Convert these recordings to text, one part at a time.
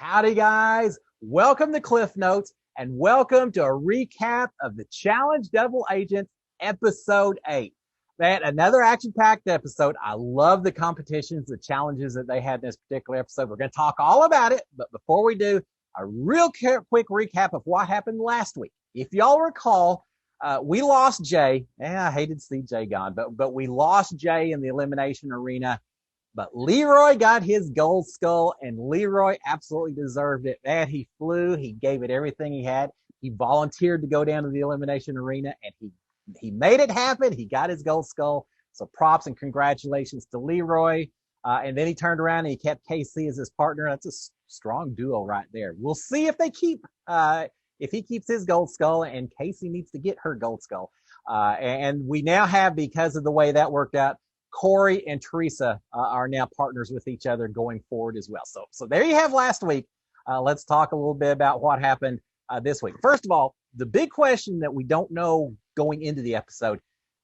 Howdy, guys. Welcome to Cliff Notes and welcome to a recap of the Challenge Double Agents episode 8. Man, another action-packed episode. I love the competitions, the challenges that they had in this particular episode. We're going to talk all about it, but before we do, a real quick recap of what happened last week. If y'all recall, we lost Jay. I hated to see Jay gone, but we lost Jay in the elimination arena. But Leroy got his gold skull, and Leroy absolutely deserved it. Man, he flew. He gave it everything he had. He volunteered to go down to the elimination arena, and he made it happen. He got his gold skull. So props and congratulations to Leroy. And then he turned around and he kept KC as his partner. That's a strong duo right there. We'll see if if he keeps his gold skull, and Casey needs to get her gold skull. And we now have, because of the way that worked out, Corey and Teresa are now partners with each other going forward as well. So there you have last week. Let's talk a little bit about what happened this week. First of all, the big question that we don't know going into the episode,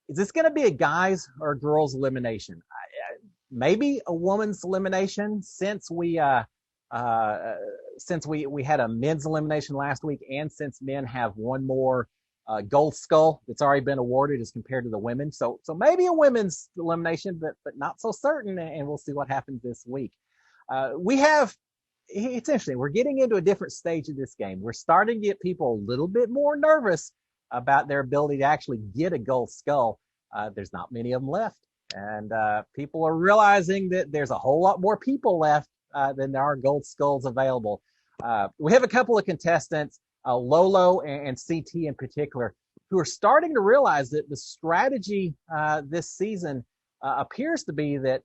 is this going to be a guys or a girls elimination? Maybe a woman's elimination, since we had a men's elimination last week, and since men have one more gold skull that's already been awarded as compared to the women. So maybe a women's elimination, but not so certain, and we'll see what happens this week. It's interesting. We're getting into a different stage of this game. We're starting to get people a little bit more nervous about their ability to actually get a gold skull. There's not many of them left, and people are realizing that there's a whole lot more people left than there are gold skulls available. We have a couple of contestants, Lolo and CT in particular, who are starting to realize that the strategy this season appears to be that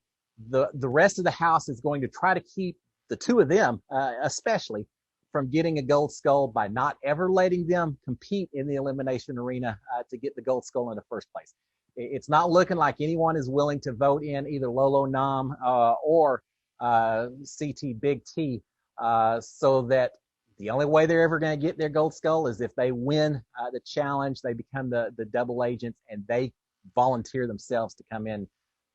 the rest of the house is going to try to keep the two of them, especially, from getting a gold skull by not ever letting them compete in the elimination arena to get the gold skull in the first place. It's not looking like anyone is willing to vote in either Lolo Nam or CT Big T, so that the only way they're ever going to get their gold skull is if they win the challenge, they become the double agents, and they volunteer themselves to come in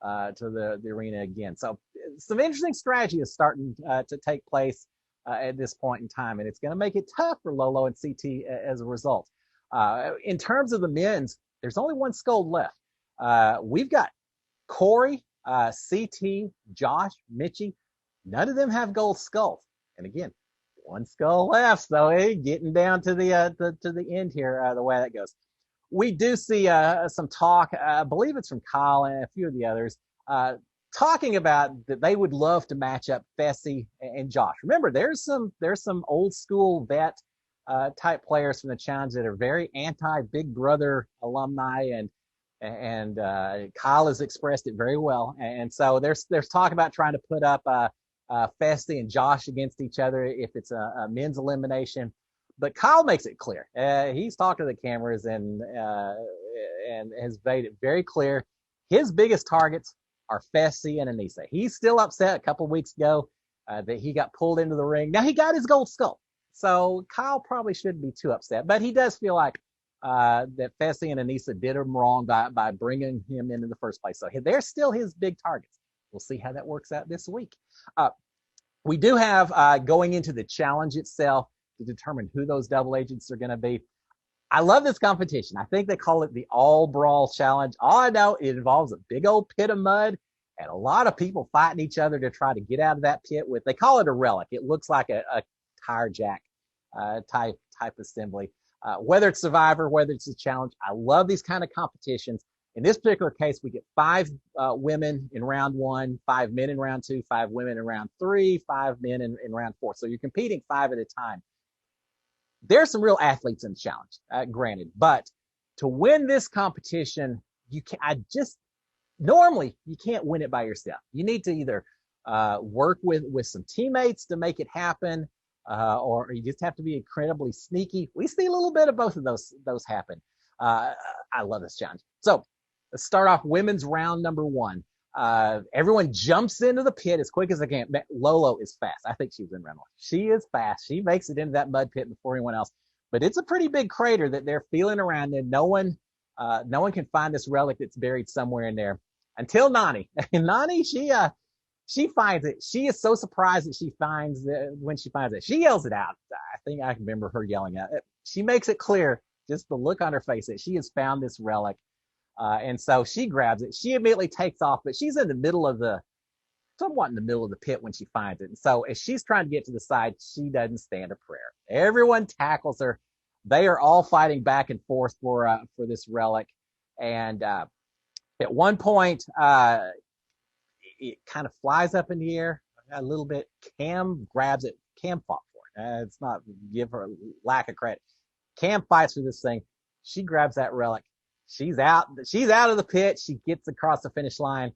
to the arena again. So some interesting strategy is starting to take place at this point in time, and it's going to make it tough for Lolo and CT as a result. In terms of the men's, there's only one skull left. We've got Corey, CT, Josh, Mitchie. None of them have gold skulls. And again, one skull left, so getting down to the end here, the way that goes. We do see some talk, I believe it's from Kyle and a few of the others, talking about that they would love to match up Fessy and Josh. Remember, there's some old school vet type players from the challenge that are very anti Big Brother alumni, and Kyle has expressed it very well. And so there's talk about trying to put up Fessy and Josh against each other if it's a men's elimination. But Kyle makes it clear. He's talked to the cameras and has made it very clear. His biggest targets are Fessy and Anissa. He's still upset a couple of weeks ago that he got pulled into the ring. Now, he got his gold skull, so Kyle probably shouldn't be too upset. But he does feel like that Fessy and Anissa did him wrong by bringing him in the first place. So they're still his big targets. We'll see how that works out this week. We do have, going into the challenge itself, to determine who those double agents are going to be. I love this competition. I think they call it the All Brawl Challenge. All I know, it involves a big old pit of mud and a lot of people fighting each other to try to get out of that pit with, they call it a relic. It looks like a tire jack type assembly. Whether it's Survivor, whether it's a challenge, I love these kind of competitions. In this particular case, we get 5 women in round 1, 5 men in round 2, 5 women in round 3, 5 men in round 4. So you're competing 5 at a time. There's some real athletes in the challenge, granted, but to win this competition, normally you can't win it by yourself. You need to either work with some teammates to make it happen, or you just have to be incredibly sneaky. We see a little bit of both of those happen. I love this challenge. So let's start off women's round number 1. Everyone jumps into the pit as quick as they can. Lolo is fast. I think she was in round 1. She is fast. She makes it into that mud pit before anyone else. But it's a pretty big crater that they're feeling around in. No one can find this relic that's buried somewhere in there until Nani. And Nani, She finds it. She is so surprised that she finds it when she finds it. She yells it out. I think I can remember her yelling at it. She makes it clear, just the look on her face, that she has found this relic. And so she grabs it. She immediately takes off, but she's in the middle of somewhat in the middle of the pit when she finds it. And so as she's trying to get to the side, she doesn't stand a prayer. Everyone tackles her. They are all fighting back and forth for this relic. And at one point, it kind of flies up in the air a little bit. Cam grabs it. Cam fought for it. It's not give her lack of credit. Cam fights for this thing. She grabs that relic. She's out. She's out of the pit. She gets across the finish line.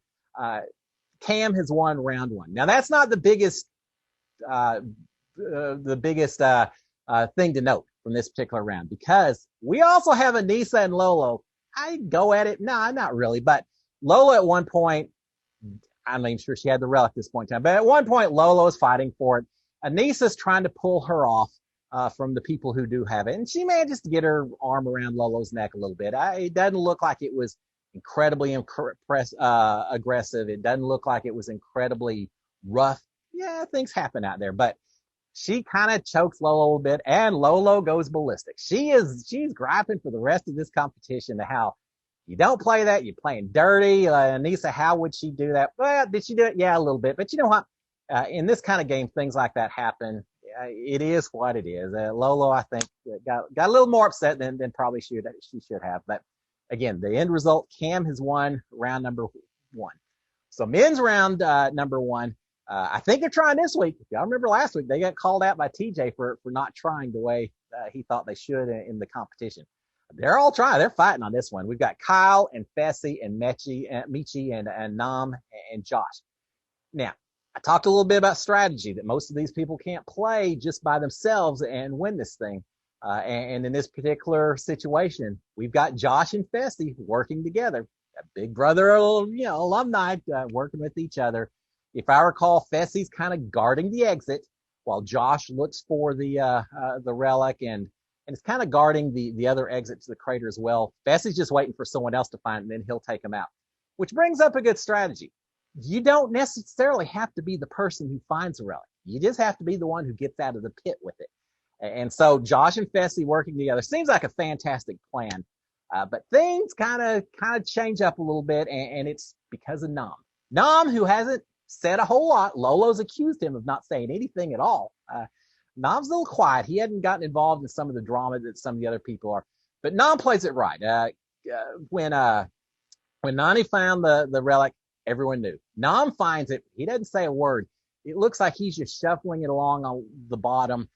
Cam has won round one. Now that's not the biggest thing to note from this particular round, because we also have Anissa and Lolo. I go at it. No, not really. But Lola at one point, I'm not even sure she had the relic at this point in time, but at one point Lolo is fighting for it. Anissa's trying to pull her off from the people who do have it, and she manages to get her arm around Lolo's neck a little bit. It doesn't look like it was incredibly aggressive. It doesn't look like it was incredibly rough. Yeah, things happen out there, but she kind of chokes Lolo a little bit, and Lolo goes ballistic. She's griping for the rest of this competition to how you don't play that. You're playing dirty. Anissa, how would she do that? Well, did she do it? Yeah, a little bit. But you know what? In this kind of game, things like that happen. It is what it is. Lolo, I think, got a little more upset than probably she should have. But again, the end result, Cam has won round number one. So men's round number one. I think they're trying this week. If y'all remember last week, they got called out by TJ for not trying the way he thought they should in the competition. They're all trying. They're fighting on this one. We've got Kyle and Fessy and Michi and Nam and Josh. Now, I talked a little bit about strategy, that most of these people can't play just by themselves and win this thing. And in this particular situation, we've got Josh and Fessy working together. A big brother, alumni working with each other. If I recall, Fessy's kind of guarding the exit while Josh looks for the relic and it's kind of guarding the other exit to the crater as well. Fessy's just waiting for someone else to find it, and then he'll take him out, which brings up a good strategy. You don't necessarily have to be the person who finds the relic. You just have to be the one who gets out of the pit with it. And so Josh and Fessy working together seems like a fantastic plan. But things kind of change up a little bit, and it's because of Nam. Nam, who hasn't said a whole lot. Lolo's accused him of not saying anything at all. Nam's a little quiet. He hadn't gotten involved in some of the drama that some of the other people are. But Nam plays it right. When Nani found the relic, everyone knew. Nam finds it. He doesn't say a word. It looks like he's just shuffling it along on the bottom,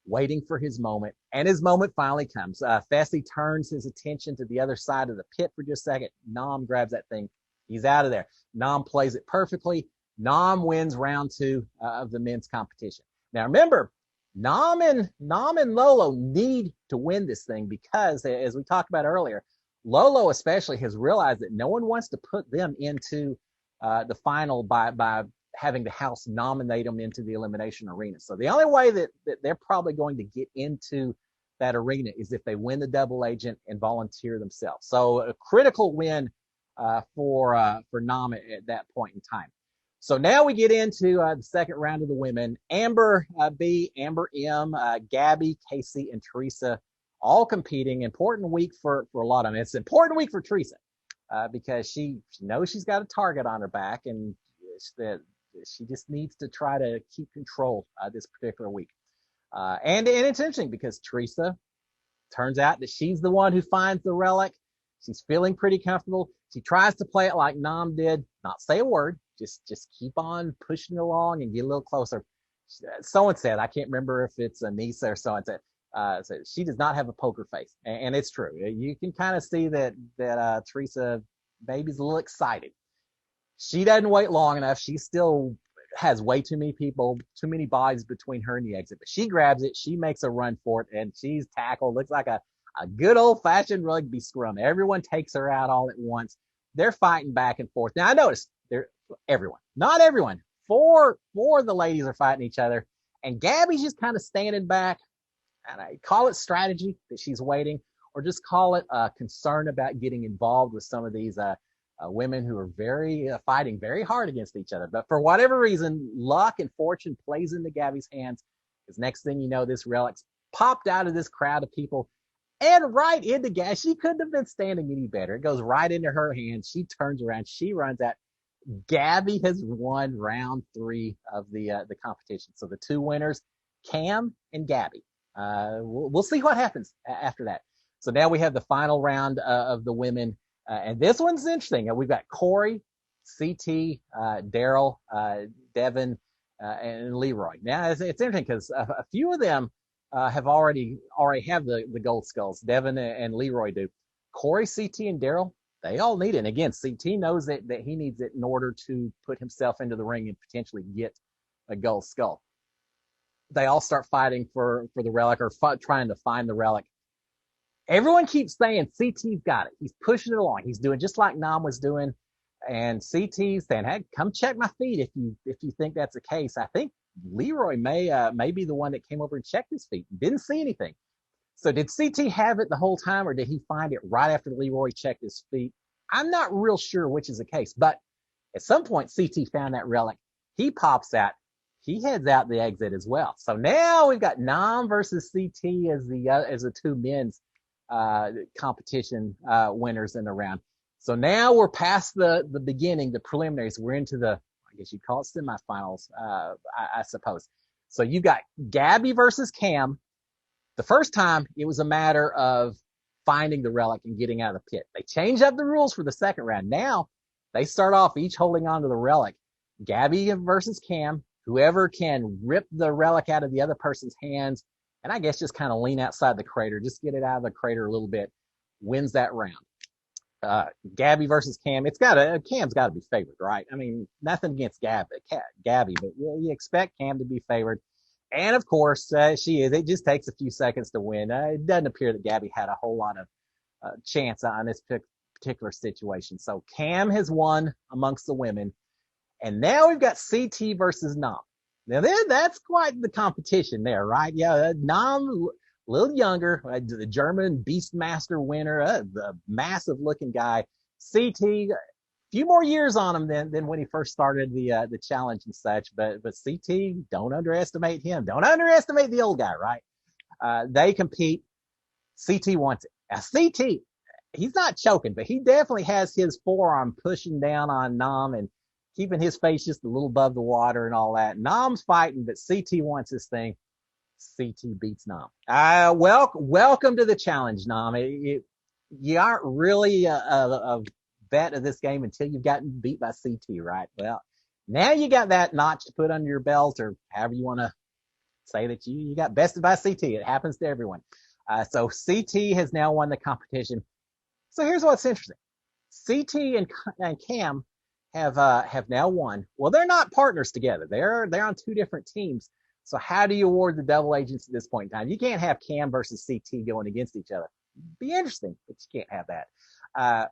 waiting for his moment. And his moment finally comes. Fessy turns his attention to the other side of the pit for just a second. Nam grabs that thing. He's out of there. Nam plays it perfectly. Nam wins round two of the men's competition. Now remember, Nam and Lolo need to win this thing because, as we talked about earlier, Lolo especially has realized that no one wants to put them into the final by having the house nominate them into the elimination arena. So the only way that they're probably going to get into that arena is if they win the double agent and volunteer themselves. So a critical win for Nam at that point in time. So now we get into the second round of the women. Amber B, Amber M, Gabby, Casey, and Teresa all competing. Important week for a lot of them. It's an important week for Teresa because she knows she's got a target on her back, and that she just needs to try to keep control this particular week. And it's interesting because Teresa turns out that she's the one who finds the relic. She's feeling pretty comfortable. She tries to play it like Nam did, not say a word. Just keep on pushing along and get a little closer. Someone said, I can't remember if it's Anissa or someone said she does not have a poker face, and it's true. You can kind of see that Teresa maybe's a little excited. She doesn't wait long enough. She still has way too many people, too many bodies between her and the exit. But she grabs it. She makes a run for it, and she's tackled. Looks like a good old-fashioned rugby scrum. Everyone takes her out all at once. They're fighting back and forth. Now, I noticed not everyone. Four of the ladies are fighting each other, and Gabby's just kind of standing back. And I call it strategy that she's waiting, or just call it concern about getting involved with some of these women who are very fighting very hard against each other. But for whatever reason, luck and fortune plays into Gabby's hands. Because next thing you know, this relic's popped out of this crowd of people and right into Gabby. She couldn't have been standing any better. It goes right into her hand. She turns around. She runs out. Gabby has won round 3 of the competition. So the 2 winners, Cam and Gabby. We'll see what happens after that. So now we have the final round of the women, and this one's interesting. We've got Corey, CT, Daryl, Devin, and Leroy. Now it's interesting because a few of them have already have the gold skulls. Devin and Leroy do. Corey, CT, and Daryl, they all need it. And again, CT knows that he needs it in order to put himself into the ring and potentially get a gold skull. They all start fighting for the relic or trying to find the relic. Everyone keeps saying CT's got it. He's pushing it along. He's doing just like Nam was doing. And CT's saying, hey, come check my feet if you think that's the case. I think Leroy may be the one that came over and checked his feet. Didn't see anything. So did CT have it the whole time, or did he find it right after Leroy checked his feet? I'm not real sure which is the case, but at some point CT found that relic. He pops out. He heads out the exit as well. So now we've got Nam versus CT as the 2 men's competition winners in the round. So now we're past the beginning, the preliminaries. We're into the, I guess you'd call it semifinals, I suppose. So you've got Gabby versus Cam. The first time, it was a matter of finding the relic and getting out of the pit. They changed up the rules for the second round. Now, they start off each holding on to the relic. Gabby versus Cam. Whoever can rip the relic out of the other person's hands, and I guess just kind of lean outside the crater, just get it out of the crater a little bit, wins that round. Gabby versus Cam. Cam's got to be favored, right? I mean, nothing against Gabby, but you expect Cam to be favored. And of course, she is. It just takes a few seconds to win. It doesn't appear that Gabby had a whole lot of chance on this particular situation. So Cam has won amongst the women. And now we've got CT versus Nam. Now that's quite the competition there, right? Yeah, Nam, a little younger, the German Beastmaster winner, the massive looking guy. CT, few more years on him than when he first started the challenge and such. But CT, don't underestimate him. Don't underestimate the old guy, right? They compete. CT wants it. Now, CT, he's not choking, but he definitely has his forearm pushing down on Nam and keeping his face just a little above the water and all that. Nam's fighting, but CT wants his thing. CT beats Nam. Welcome to the challenge, Nam. You aren't really a vet of this game until you've gotten beat by CT, right? Well, now you got that notch to put under your belt, or however you want to say that you got bested by CT. It happens to everyone. So CT has now won the competition. So here's what's interesting. CT and Cam have now won. Well, they're not partners together. They're on 2 different teams. So how do you award the double agents at this point in time? You can't have Cam versus CT going against each other. It'd be interesting, but you can't have that.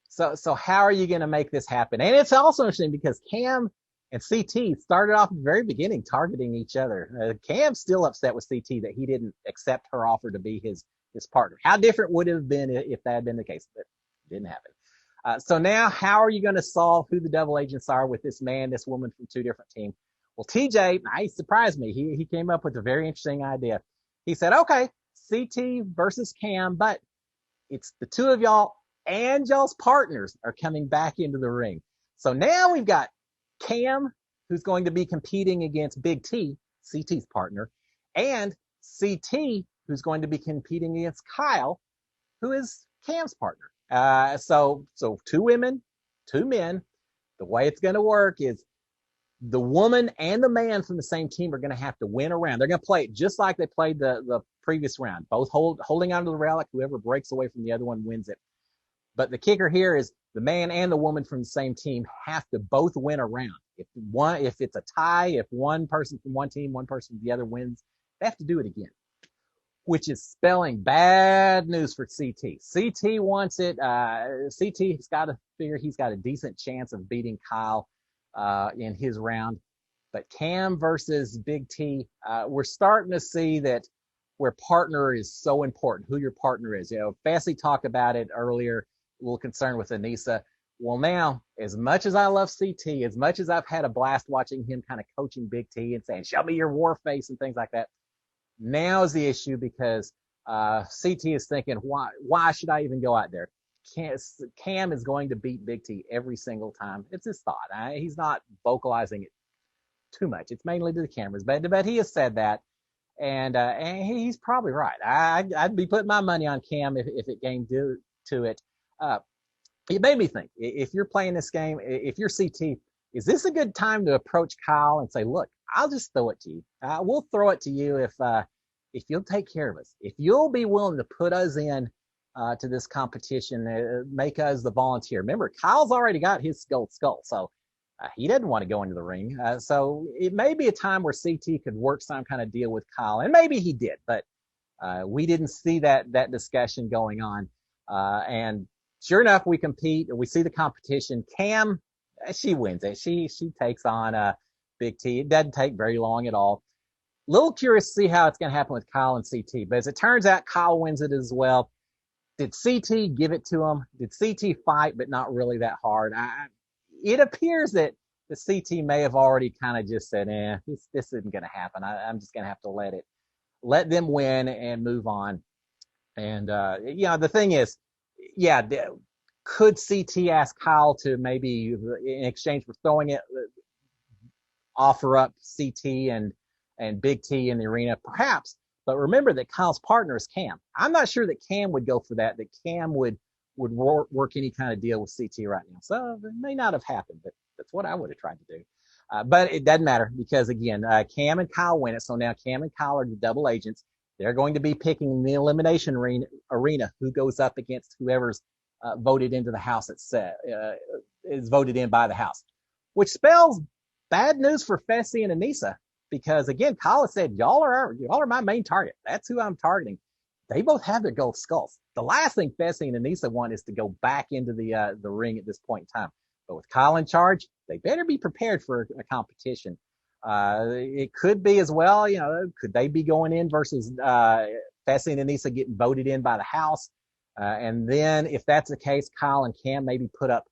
So how are you going to make this happen? And it's also interesting because Cam and CT started off at the very beginning targeting each other. Cam's still upset with CT that he didn't accept her offer to be his partner. How different would it have been if that had been the case? But it didn't happen. So now how are you going to solve who the double agents are with this woman from 2 different teams? Well, TJ, he surprised me. He came up with a very interesting idea. He said, okay, CT versus Cam, but it's the 2 of y'all and y'all's partners are coming back into the ring. So now we've got Cam, who's going to be competing against Big T, CT's partner, and CT, who's going to be competing against Kyle, who is Cam's partner. So 2 women, 2 men. The way it's going to work is the woman and the man from the same team are going to have to win a round. They're going to play it just like they played the previous round, both holding onto the relic. Whoever breaks away from the other one wins it. But the kicker here is the man and the woman from the same team have to both win a round. If it's a tie, if one person from one team, one person from the other wins, they have to do it again, which is spelling bad news for CT. CT wants it. CT's got to figure he's got a decent chance of beating Kyle in his round. But Cam versus Big T, we're starting to see that where partner is so important, who your partner is. Fessy talked about it earlier, a little concerned with Anissa. Well, now, as much as I love CT, as much as I've had a blast watching him kind of coaching Big T and saying, show me your war face and things like that, now is the issue because CT is thinking, why should I even go out there? Cam is going to beat Big T every single time. It's his thought. He's not vocalizing it too much. It's mainly to the cameras, but he has said that, and he's probably right. I'd be putting my money on Cam if it came to it. Uh, it made me think, if you're playing this game, if you're CT, is this a good time to approach Kyle and say, look, I'll just throw it to you. We'll throw it to you if you'll take care of us, if you'll be willing to put us in to this competition, make us the volunteer. Remember, Kyle's already got his gold skull, so he doesn't want to go into the ring. So it may be a time where CT could work some kind of deal with Kyle, and maybe he did, but we didn't see that discussion going on. And sure enough, we compete. We see the competition. Cam, she wins it. She takes on Big T. It doesn't take very long at all. Little curious to see how it's going to happen with Kyle and CT. But as it turns out, Kyle wins it as well. Did CT give it to him? Did CT fight, but not really that hard? It appears that the CT may have already kind of just said, this isn't going to happen. I'm just going to have to let them win and move on. And, the thing is, could CT ask Kyle to maybe, in exchange for throwing it, offer up CT and Big T in the arena? Perhaps. But remember that Kyle's partner is Cam. I'm not sure that Cam would go for that Cam would work any kind of deal with CT right now. So it may not have happened, but that's what I would have tried to do. But it doesn't matter because, again, Cam and Kyle win it. So now Cam and Kyle are the double agents. They're going to be picking in the elimination arena who goes up against whoever's voted into the house is voted in by the house, which spells bad news for Fessy and Anissa. Because again, Kyle said, y'all are my main target. That's who I'm targeting. They both have their gold skulls. The last thing Fessy and Anissa want is to go back into the ring at this point in time. But with Kyle in charge, they better be prepared for a competition. It could be as well, could they be going in versus Fessy and Anissa getting voted in by the house? And then if that's the case, Kyle and Cam maybe put up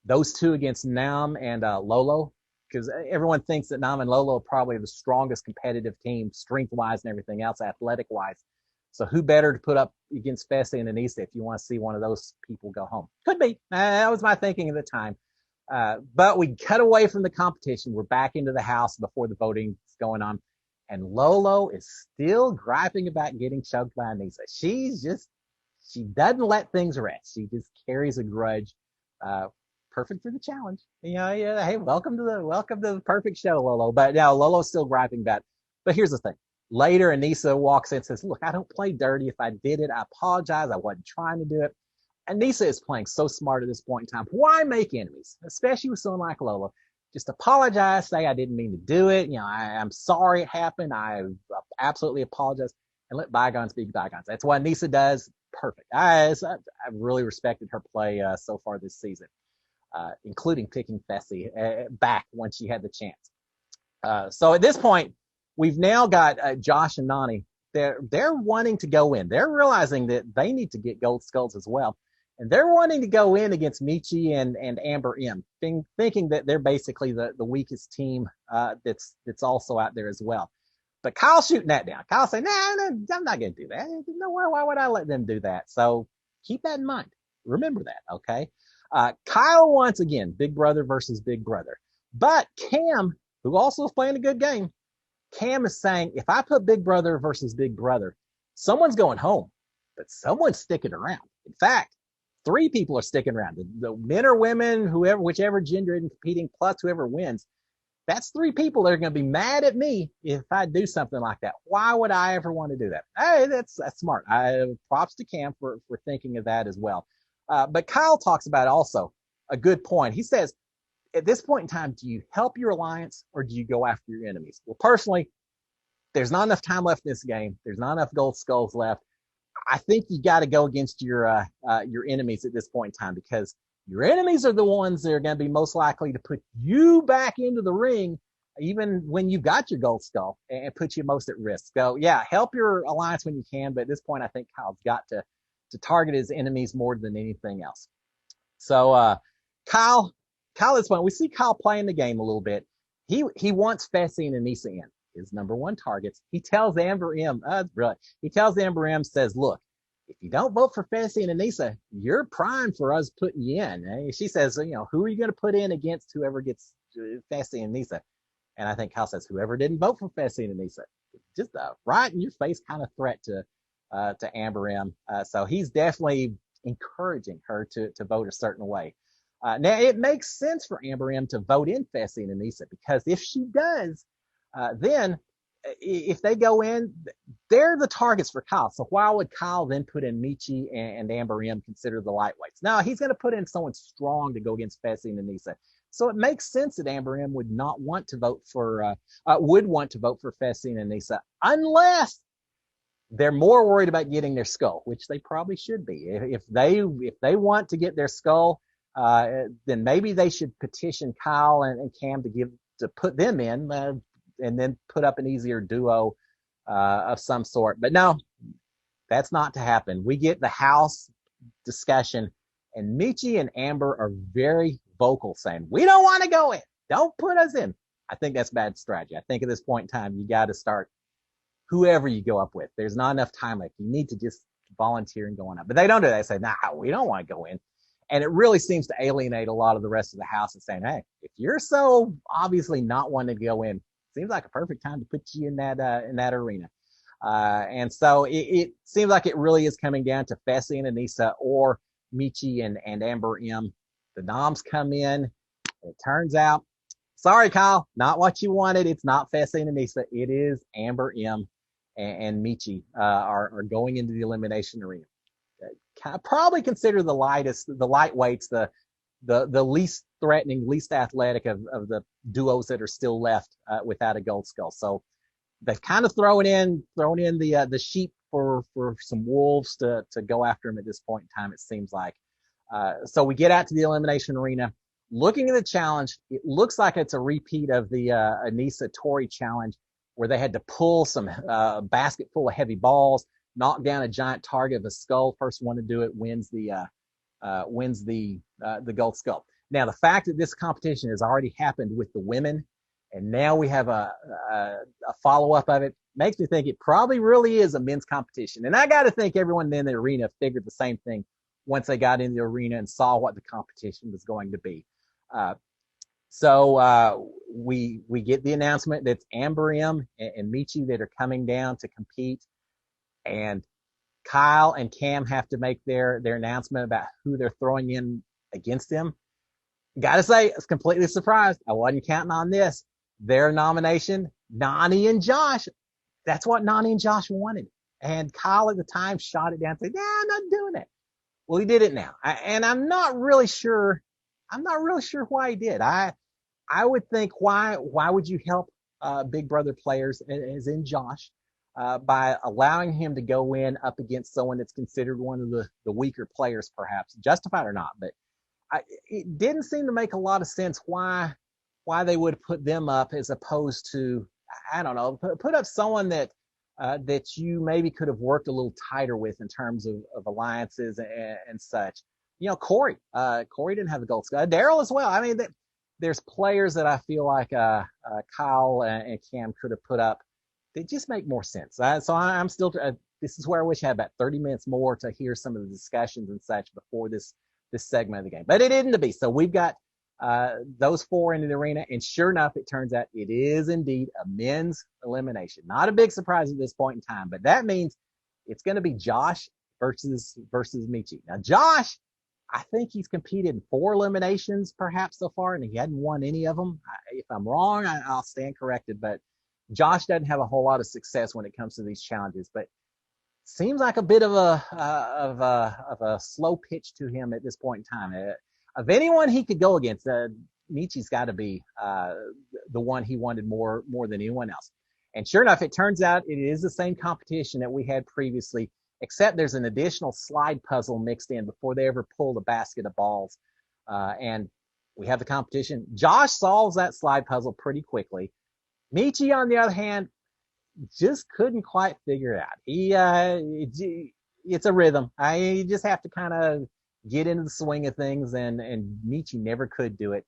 those two against Nam and Lolo. Because everyone thinks that Nam and Lolo are probably the strongest competitive team, strength-wise and everything else, athletic-wise. So who better to put up against Fessy and Anissa if you want to see one of those people go home? Could be. That was my thinking at the time. But we cut away from the competition. We're back into the house before the voting is going on. And Lolo is still griping about getting choked by Anissa. She doesn't let things rest. She just carries a grudge. Perfect for the challenge. Hey, welcome to the perfect show, Lolo. But now Lolo's still griping about it. But here's the thing. Later, Anissa walks in and says, look, I don't play dirty. If I did it, I apologize. I wasn't trying to do it. Anissa is playing so smart at this point in time. Why make enemies, especially with someone like Lolo? Just apologize, say I didn't mean to do it. I'm sorry it happened. I absolutely apologize, and let bygones be bygones. That's what Anissa does. Perfect. I've really respected her play so far this season. Including picking Fessy back when she had the chance. So at this point, we've now got Josh and Nani. They're wanting to go in. They're realizing that they need to get gold skulls as well. And they're wanting to go in against Michi and Amber M, thinking that they're basically the weakest team that's also out there as well. But Kyle's shooting that down. Kyle's saying, nah, I'm not going to do that. No way, why would I let them do that? So keep that in mind. Remember that, okay? Kyle, once again, big brother versus big brother. But Cam, who also is playing a good game, Cam is saying, if I put big brother versus big brother, someone's going home, but someone's sticking around. In fact, 3 people are sticking around. The men or women, whichever gender isn't competing, plus whoever wins. That's 3 people that are going to be mad at me if I do something like that. Why would I ever want to do that? Hey, that's smart. Props to Cam for thinking of that as well. But Kyle talks about also a good point. He says, at this point in time, do you help your alliance or do you go after your enemies? Well, personally, there's not enough time left in this game. There's not enough gold skulls left. I think you got to go against your enemies at this point in time because your enemies are the ones that are going to be most likely to put you back into the ring, even when you've got your gold skull, and put you most at risk. So, yeah, help your alliance when you can. But at this point, I think Kyle's got to target his enemies more than anything else. So Kyle, Kyle is fun. We see Kyle playing the game a little bit. He wants Fessy and Anissa in his number one targets. He tells Amber M, brilliant. He tells Amber M, says, look, if you don't vote for Fessy and Anissa, you're primed for us putting you in. And she says, who are you going to put in against whoever gets Fessy and Anissa? And I think Kyle says, whoever didn't vote for Fessy and Anissa. Just a right in your face kind of threat to Amber M. So he's definitely encouraging her to vote a certain way. Now, it makes sense for Amber M to vote in Fessy and Anissa, because if she does, then if they go in, they're the targets for Kyle. So why would Kyle then put in Michi and Amber M, consider the lightweights? No, he's going to put in someone strong to go against Fessy and Anissa. So it makes sense that Amber M would not want to vote for, Fessy and Anissa, unless they're more worried about getting their skull, which they probably should be. If they want to get their skull, then maybe they should petition Kyle and Cam to put them in, and then put up an easier duo of some sort. But no, that's not to happen. We get the house discussion, and Michi and Amber are very vocal, saying, we don't want to go in. Don't put us in. I think that's bad strategy. I think at this point in time, you got to start whoever you go up with. There's not enough time left. You need to just volunteer and go on up. But they don't do that. They say, nah, we don't want to go in. And it really seems to alienate a lot of the rest of the house and saying, hey, if you're so obviously not wanting to go in, seems like a perfect time to put you in that arena. And so it seems like it really is coming down to Fessy and Anissa or Michi and Amber M. The noms come in. It turns out, sorry, Kyle, not what you wanted. It's not Fessy and Anissa. It is Amber M and Michi are going into the elimination arena. Probably consider the lightweights, the least threatening, least athletic of the duos that are still left without a gold skull. So they've kind of thrown in the sheep for some wolves to go after him at this point in time, it seems like. So we get out to the elimination arena. Looking at the challenge, it looks like it's a repeat of the Anissa Tori challenge, where they had to pull some basket full of heavy balls, knock down a giant target of a skull. First one to do it wins the gold skull. Now, the fact that this competition has already happened with the women, and now we have a follow-up of it, makes me think it probably really is a men's competition. And I got to think everyone in the arena figured the same thing once they got in the arena and saw what the competition was going to be. So we get the announcement that it's Amber M and Michi that are coming down to compete, and Kyle and Cam have to make their announcement about who they're throwing in against them. Gotta say, I was completely surprised. I wasn't counting on this. Their nomination, Nani and Josh. That's what Nani and Josh wanted. And Kyle at the time shot it down and said, yeah, I'm not doing it. Well, he did it now. And I'm not really sure why he did. I would think, why would you help Big Brother players, as in Josh, by allowing him to go in up against someone that's considered one of the weaker players, perhaps, justified or not. But it didn't seem to make a lot of sense why they would put them up as opposed to, I don't know, put up someone that you maybe could have worked a little tighter with in terms of alliances and such. Corey didn't have the gold skull. Daryl as well. I mean, there's players that I feel like Kyle and Cam could have put up. They just make more sense. So I'm still, this is where I wish I had about 30 minutes more to hear some of the discussions and such before this segment of the game. But it isn't to be. So we've got those four into the arena, and sure enough, it turns out it is indeed a men's elimination. Not a big surprise at this point in time, but that means it's going to be Josh versus Michi. Now, Josh, I think he's competed in 4 eliminations perhaps so far, and he hadn't won any of them. If I'm wrong, I'll stand corrected, but Josh doesn't have a whole lot of success when it comes to these challenges, but seems like a bit of a slow pitch to him at this point in time. Of anyone he could go against, Michi's got to be the one he wanted more than anyone else. And sure enough, it turns out it is the same competition that we had previously, except there's an additional slide puzzle mixed in before they ever pull a basket of balls. And we have the competition. Josh solves that slide puzzle pretty quickly. Michi, on the other hand, just couldn't quite figure it out. It's a rhythm. You just have to kind of get into the swing of things, and Michi never could do it.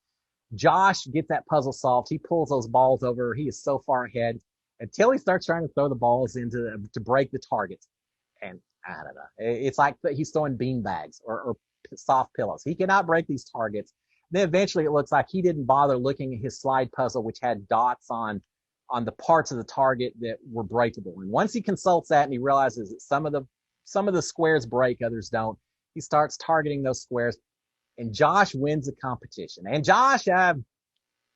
Josh gets that puzzle solved. He pulls those balls over. He is so far ahead until he starts trying to throw the balls to break the targets. And I don't know. It's like he's throwing bean bags or soft pillows. He cannot break these targets. Then eventually it looks like he didn't bother looking at his slide puzzle, which had dots on the parts of the target that were breakable. And once he consults that and he realizes that some of the squares break, others don't, he starts targeting those squares. And Josh wins the competition. And Josh,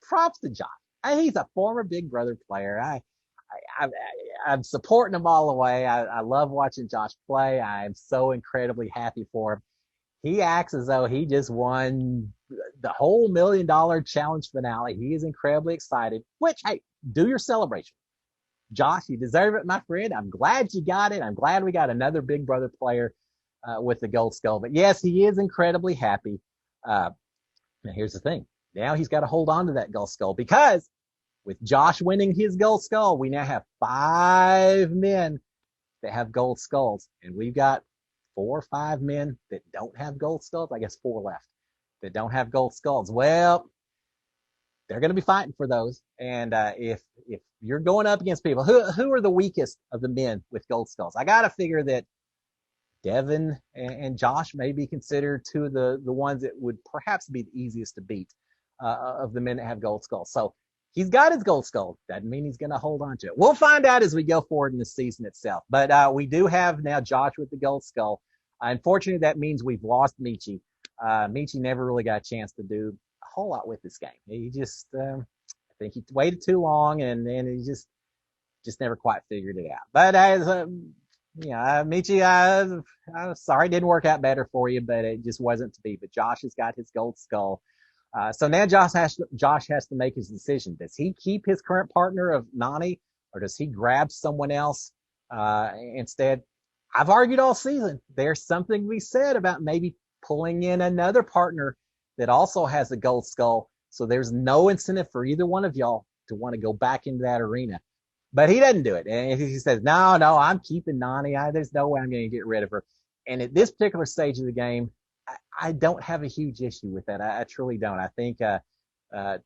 props to Josh. He's a former Big Brother player. I'm supporting him all the way. I love watching Josh play. I'm so incredibly happy for him. He acts as though he just won the whole $1 million challenge finale. He is incredibly excited, which, hey, do your celebration. Josh, you deserve it, my friend. I'm glad you got it. I'm glad we got another Big Brother player with the gold skull. But yes, he is incredibly happy. Now here's the thing. Now he's got to hold on to that gold skull, because with Josh winning his gold skull, we now have 5 men that have gold skulls, and we've got 4 or 5 men that don't have gold skulls. I guess 4 left that don't have gold skulls. Well, they're going to be fighting for those. And if you're going up against people, who are the weakest of the men with gold skulls? I got to figure that Devin and Josh may be considered 2 of the ones that would perhaps be the easiest to beat of the men that have gold skulls. So he's got his gold skull. Doesn't mean he's going to hold on to it. We'll find out as we go forward in the season itself. But we do have now Josh with the gold skull. Unfortunately, that means we've lost Michi. Michi never really got a chance to do a whole lot with this game. He just, I think he waited too long, and he just never quite figured it out. But as Michi, I'm sorry it didn't work out better for you, but it just wasn't to be. But Josh has got his gold skull. So now Josh has to make his decision. Does he keep his current partner of Nani, or does he grab someone else instead? I've argued all season. There's something to be said about maybe pulling in another partner that also has a gold skull. So there's no incentive for either one of y'all to want to go back into that arena. But he doesn't do it. And he says, no, I'm keeping Nani. There's no way I'm going to get rid of her. And at this particular stage of the game, I don't have a huge issue with that. I truly don't. I think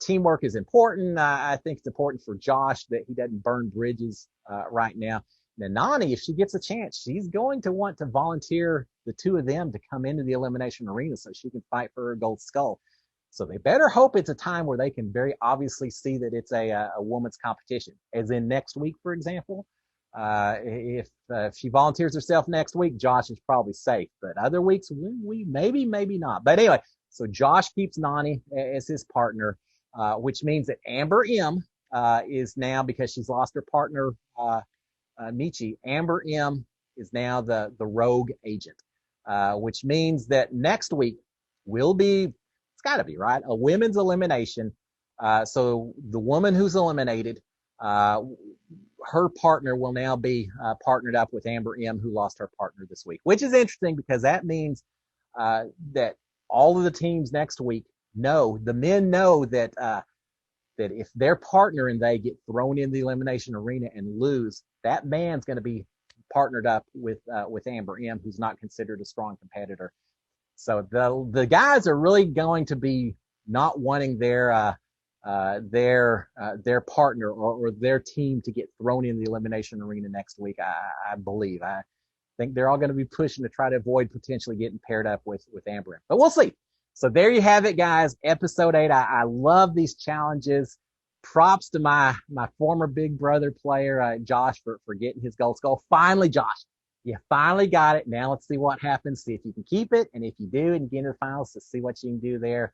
teamwork is important. I think it's important for Josh that he doesn't burn bridges right now. Now, Nani, if she gets a chance, she's going to want to volunteer the 2 of them to come into the elimination arena so she can fight for her gold skull. So they better hope it's a time where they can very obviously see that it's a woman's competition, as in next week, for example. If she volunteers herself next week, Josh is probably safe. But other weeks, we maybe not. But anyway, so Josh keeps Nani as his partner, which means that Amber M is now, because she's lost her partner, Michi, Amber M is now the rogue agent, which means that next week will be, it's got to be, right, a women's elimination. So the woman who's eliminated, her partner will now be partnered up with Amber M, who lost her partner this week, which is interesting because that means that all of the teams next week the men know that that if their partner and they get thrown in the elimination arena and lose, that man's going to be partnered up with Amber M, who's not considered a strong competitor. So the guys are really going to be not wanting their partner or their team to get thrown in the elimination arena next week. I believe. I think they're all going to be pushing to try to avoid potentially getting paired up with Amber M. But we'll see. So there you have it, guys. Episode 8. I love these challenges. Props to my former Big Brother player, Josh, for getting his gold skull. Finally, Josh, you finally got it. Now let's see what happens. See if you can keep it. And if you do and you get into the finals, to see what you can do there.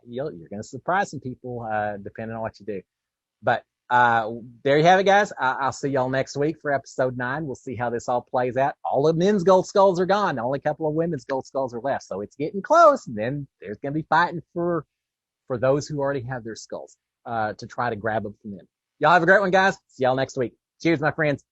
You're going to surprise some people, depending on what you do. But there you have it, guys. I'll see y'all next week for episode 9. We'll see how this all plays out. All of men's gold skulls are gone. Only a couple of women's gold skulls are left. So it's getting close. And then there's going to be fighting for those who already have their skulls to try to grab them from them. Y'all have a great one, guys. See y'all next week. Cheers, my friends.